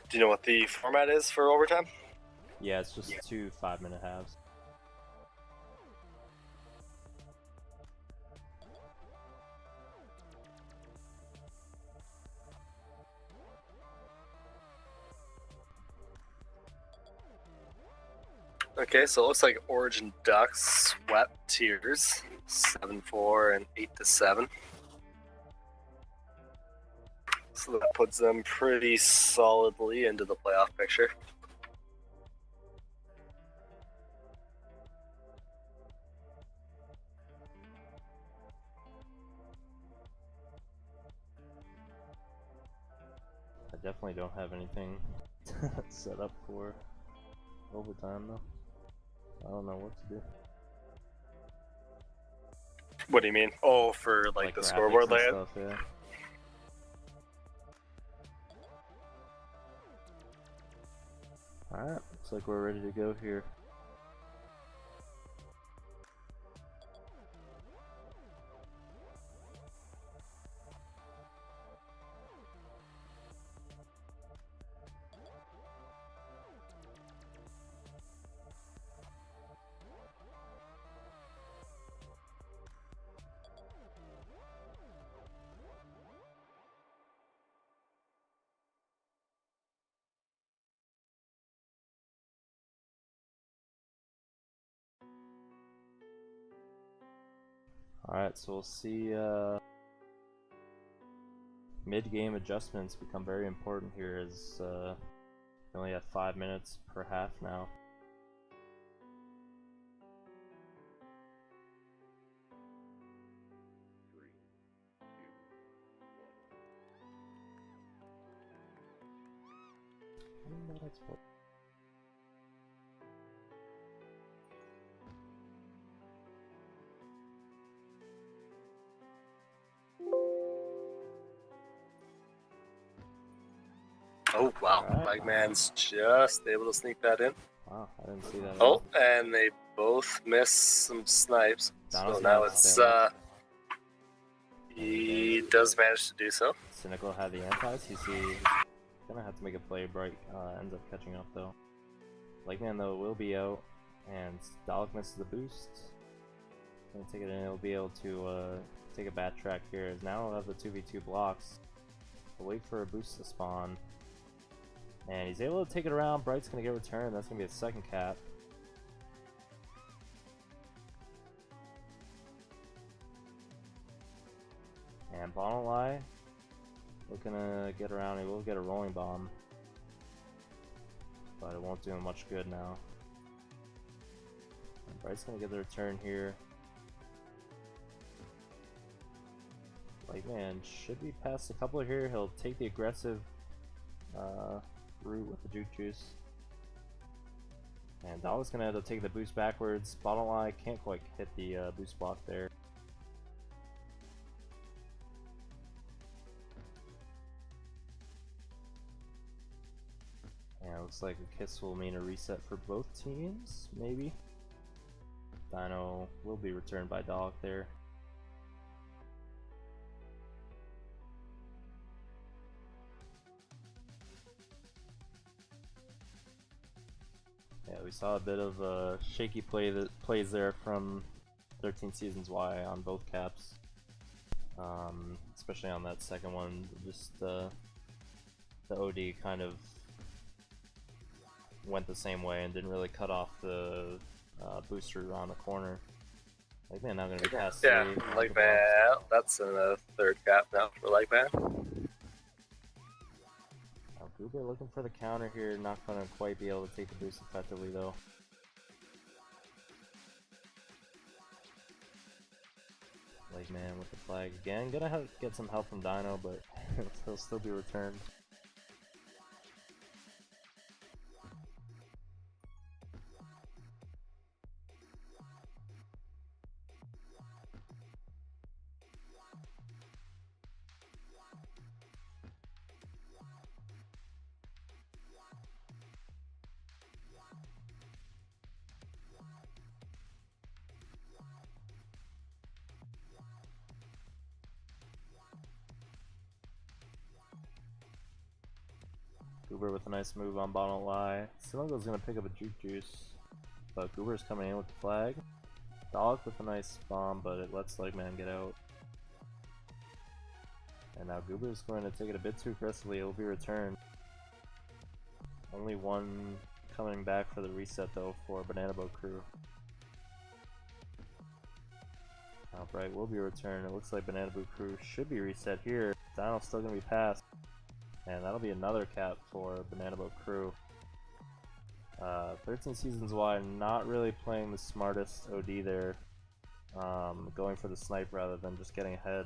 Do you know what the format is for overtime? Yeah, it's just 2 5-minute halves. Okay, so it looks like Origin Ducks swept Tears 7-4 and 8-7. So that puts them pretty solidly into the playoff picture. I definitely don't have anything set up for overtime though. I don't know what to do. What do you mean? Oh, for like the graphics scoreboard and layout? stuff, yeah. Alright, looks like we're ready to go here. Alright, so we'll see mid-game adjustments become very important here as we only have 5 minutes per half now. Oh, wow. Alright. Flagman's just able to sneak that in. Wow, I didn't see that. Oh, and they both miss some snipes. Donald's So now gonna it's, stay. he does manage to do so. Cynical had the antis. He's gonna have to make a play. Bright ends up catching up though. Legman though will be out, and Dalek misses the boost. Gonna take it in. He'll be able to take a bad track here. As now we'll have the 2v2 blocks. We'll wait for a boost to spawn, and he's able to take it around. Bright's gonna get returned. That's gonna be a second cap. And Bonalai looking to get around. He will get a rolling bomb, but it won't do him much good now. And Bright's gonna get the return here. Legman should be past a couple here. He'll take the aggressive route with the juke juice. And Dalek's gonna end up taking the boost backwards. Bonalai can't quite hit the boost block there. Yeah, looks like a kiss will mean a reset for both teams, maybe. Dino will be returned by Dalek there. Yeah, we saw a bit of a shaky plays there from 13 Seasons Y on both caps. Especially on that second one, just the OD kind of went the same way and didn't really cut off the booster around the corner. Like, man, not gonna be past. Yeah, Legban. That's in a third cap now for Legban. Goober looking for the counter here, not gonna quite be able to take the boost effectively though. Like, man, with the flag again, gonna get some help from Dino, but he'll still be returned. Goober with a nice move on bottom lie. Silungo's gonna pick up a Juke Juice, but Goober's coming in with the flag. Dog with a nice bomb, but it lets Legman get out. And now Goober's going to take it a bit too aggressively. It will be returned. Only one coming back for the reset though for Banana Boat Crew. Outright will be returned. It looks like Banana Boat Crew should be reset here. Dino's still gonna be passed. And that'll be another cap for Banana Boat Crew. 13 Seasons Y not really playing the smartest OD there. Going for the snipe rather than just getting ahead.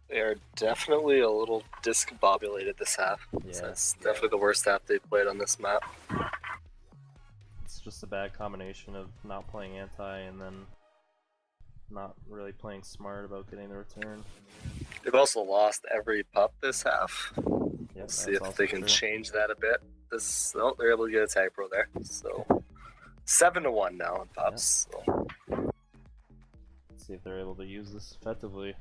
They are definitely a little discombobulated this half. Yeah. That's definitely the worst half they've played on this map. It's just a bad combination of not playing anti and then not really playing smart about getting the return. They've also lost every pup this half. Yep, See if they can change that a bit. Oh, they're able to get a tag pro there. So 7-1 now on pups. Yep. So. See if they're able to use this effectively.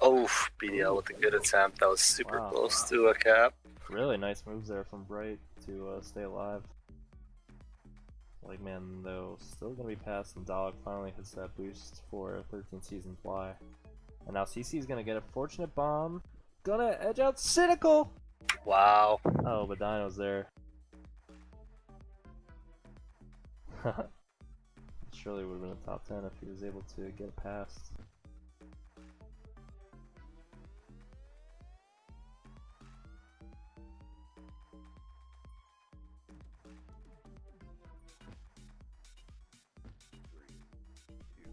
Oh, BDL with a good attempt. That was super close to a cap. Really nice moves there from Bright to stay alive. Like, man, though, still gonna be passed, and Dalek finally hits that boost for 13 Seasons Y. And now CC is gonna get a fortunate bomb. Gonna edge out Cynical! Wow. Oh, but Dino's there. Surely would have been a top 10 if he was able to get it past.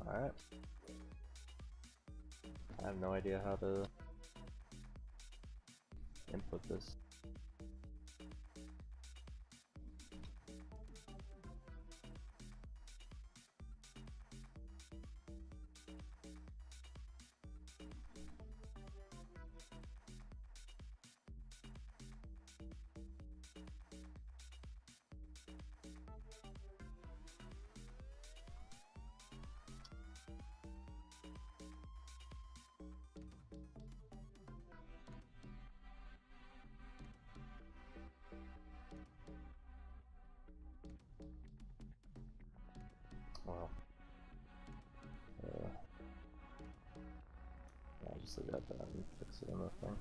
Alright. I have no idea how to input this. Wow. I'll just leave it at that and fix it in the thing.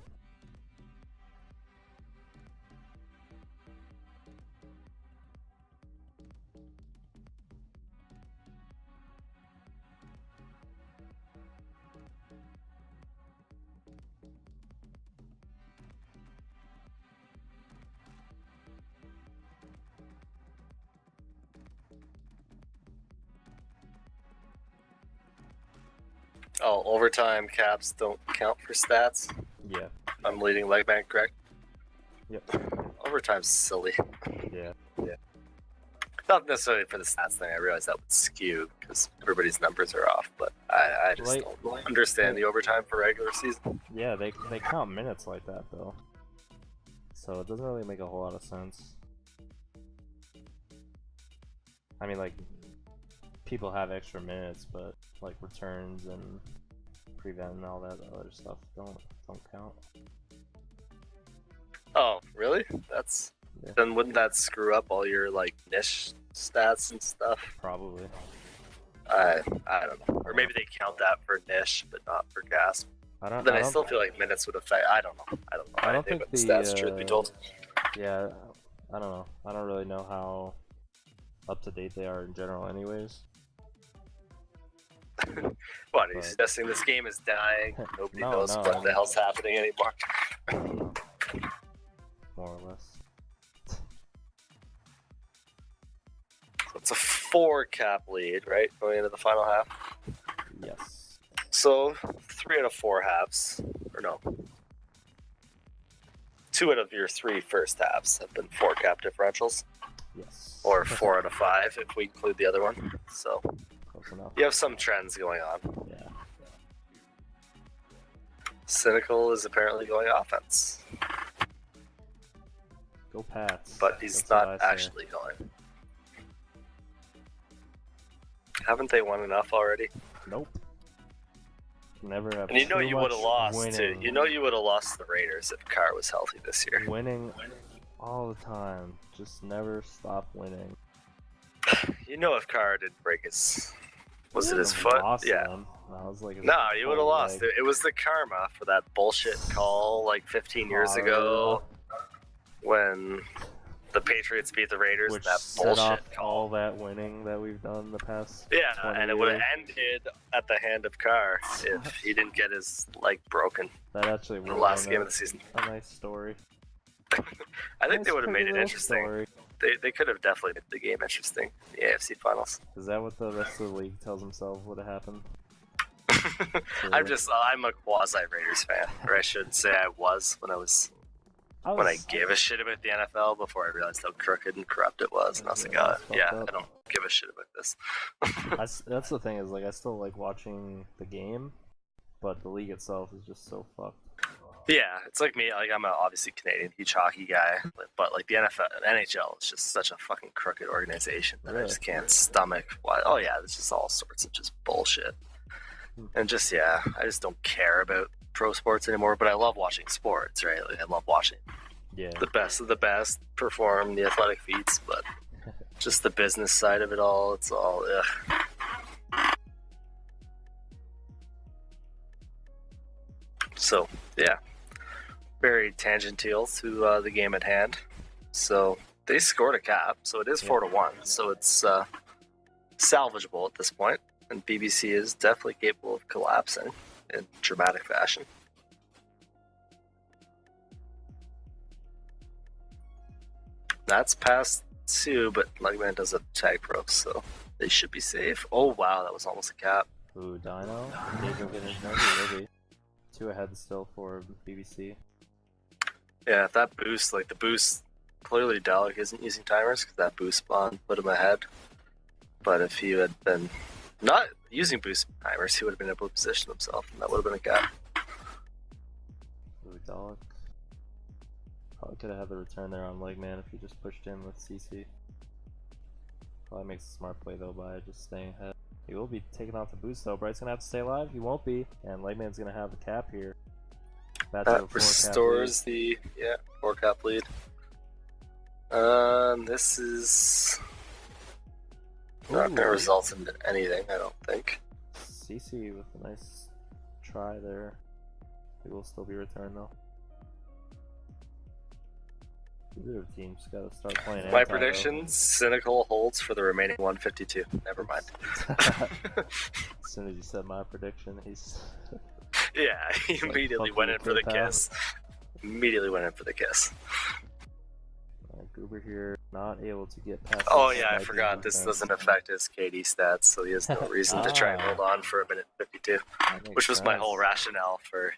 Oh, overtime caps don't count for stats. Yeah. I'm leading leg bank, correct? Yep. Overtime's silly. Yeah. Not necessarily for the stats thing. I realize that would skew because everybody's numbers are off, but I just don't understand the overtime for regular season. Yeah, they count minutes like that though. So it doesn't really make a whole lot of sense. I mean, like, people have extra minutes, but like returns and prevent and all that other stuff don't count. Oh, really? That's then wouldn't that screw up all your like niche stats and stuff? Probably. I don't know. Or maybe they count that for niche, but not for gasp. I still feel like minutes would affect. I don't know. I don't know. I don't think the stats, truth be told. Yeah, I don't know. I don't really know how up to date they are in general, anyways. What, are you But- suggesting this game is dying? Nobody No, knows no, what I the mean- hell's happening anymore. I don't know. More or less. So it's a 4-cap lead, right? Going into the final half. Yes. So 3 out of 4 halves, or no, 2 out of your 3 first halves have been 4-cap differentials, Yes. or 4 out of 5 if we include the other one. So Close enough. you have some trends going on. Yeah. Cynical is apparently going offense, Go Pats. but he's That's what not I say. actually going. Haven't they won enough already? Nope. Never have. And you know too you would have much lost winning. too. You know you would have lost the Raiders if Carr was healthy this year. Winning all the time. Just never stop winning. You know if Carr didn't break his, was it his We foot? lost Yeah. them. That was like his No, you would have whole lost. leg. It was the karma for that bullshit call like 15 years ago when the Patriots beat the Raiders. Which That set bullshit off call. all that winning that we've done the past. Yeah, 20 and it would have years. ended at the hand of Carr if he didn't get his leg broken That actually in would the last game of the season. a nice story. I think Nice, they would have pretty made it little interesting. story. They could have definitely made the game interesting in the AFC Finals. Is that what the rest of the league tells themselves would have happened? I'm a quasi Raiders fan, or I should say I was when I gave a shit about the NFL before I realized how crooked and corrupt it was, and I was like, Yeah, it's yeah, fucked up. I don't give a shit about this. That's the thing, is like I still like watching the game, but the league itself is just so fucked. Yeah, it's like me. Like I'm a obviously Canadian, huge hockey guy, but like the NFL, NHL is just such a fucking crooked organization that I Really? just can't stomach. Why? Oh yeah, there's just all sorts of just bullshit, and just I just don't care about pro sports anymore. But I love watching sports, right? Like I love watching Yeah. the best of the best perform the athletic feats, but just the business side of it all, it's all ugh. So yeah, very tangential to the game at hand. So they scored a cap, so it is 4-1. So it's salvageable at this point, and BBC is definitely capable of collapsing in dramatic fashion. That's past 2, but Legman does a tag pro, so they should be safe. Oh wow, that was almost a cap. Ooh, Dino. Diego getting no, maybe. 2 ahead still for BBC. Yeah, if that boost, like the boost, clearly Dalek isn't using timers because that boost spawn put him ahead. But if he had been not using boost timers, he would have been able to position himself, and that would have been a gap. Ooh, Dalek. Probably could have had the return there on Legman if he just pushed in with CC. Probably makes a smart play though by just staying ahead. He will be taking off the boost though. Bright's gonna have to stay alive. He won't be, and Legman's gonna have the cap here. Back to the 4 That cap restores the 4-cap lead. This is not going to Ooh. result in anything, I don't think. lead. CC with a nice try there. He will still be returned though. Either team's got to start playing. My anti, though. prediction: Cynical holds for the remaining 152. Never mind. As soon as you said my prediction, he's Yeah, he Like, immediately fuck went you, in for the PayPal. kiss. Immediately went in for the kiss. Gruber here, not able to get past. Oh this yeah, I sniper forgot. This defense. doesn't affect his KD stats, so he has no reason to try and hold on for a minute 52, That makes which was my sense. whole rationale for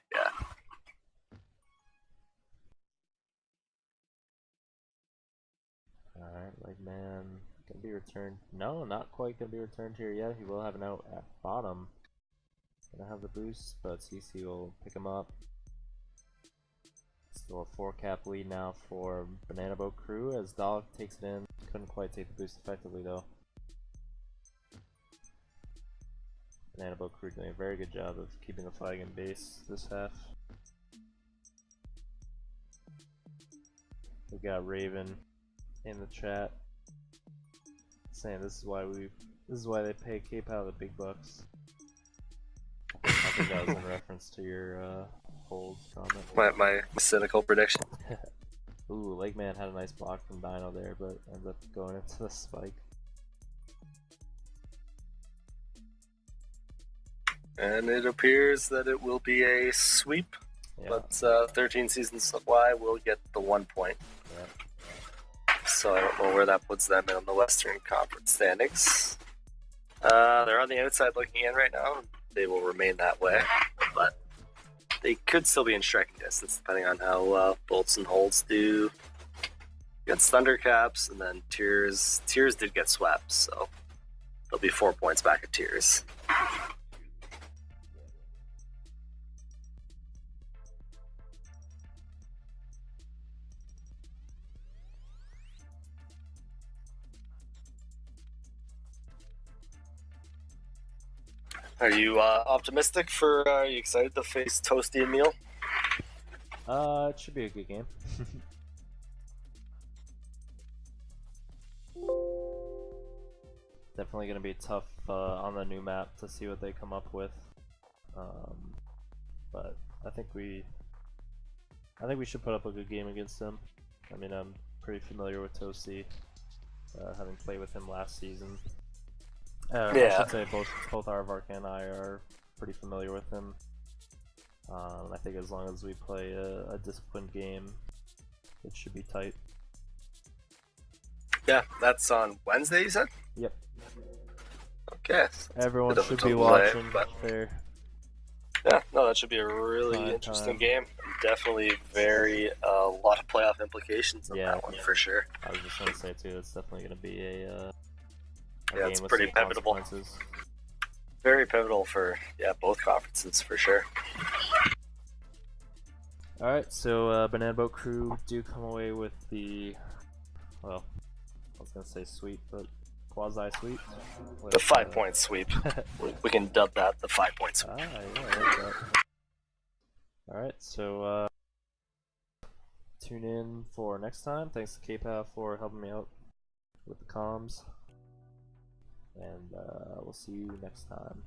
Alright, like man, gonna be returned. No, not quite gonna be returned here yet. He will have an out at bottom. Gonna have the boost, but CC will pick him up. Still a 4-cap lead now for Banana Boat Crew as Dog takes it in. Couldn't quite take the boost effectively though. Banana Boat Crew doing a very good job of keeping the flag in base this half. We got Raven in the chat saying this is why they pay K-Pow the big bucks. I think that was in reference to your hold comment. my cynical prediction. Ooh, Lakeman had a nice block from Dino there, but ends up going into the spike. And it appears that it will be a sweep, Yeah. but 13 Seasons Supply will get the 1 point. Yeah. So I don't know where that puts them in the Western Conference standings. They're on the outside looking in right now. They will remain that way, but they could still be in striking distance depending on how Bolts and Holds do against Thundercaps, and then Tears did get swept, so they'll be 4 points back at Tears. Are you optimistic for? Are you excited to face Toasty and Meal? It should be a good game. Definitely gonna be tough on the new map to see what they come up with. But I think we should put up a good game against them. I mean, I'm pretty familiar with Toasty, having played with him last season. I should say both Aardvark and I are pretty familiar with him. I think as long as we play a disciplined game, it should be tight. Yeah, that's on Wednesday, you said? Yep. Okay. So everyone should be delay, watching but there. yeah, no, that should be a really Prime interesting time. game. Definitely very a lot of playoff implications on Yeah. that one for sure. I was just gonna say too, it's definitely gonna be a Yeah, game it's with pretty some pivotal. consequences. Very pivotal for both conferences for sure. Alright, so Banana Boat Crew do come away with the, well, I was gonna say sweep, but quasi-sweep. The 5 point sweep. We can dub that the 5 point sweep. Yeah, I like that. Alright, so tune in for next time. Thanks to K-Pav for helping me out with the comms. And we'll see you next time.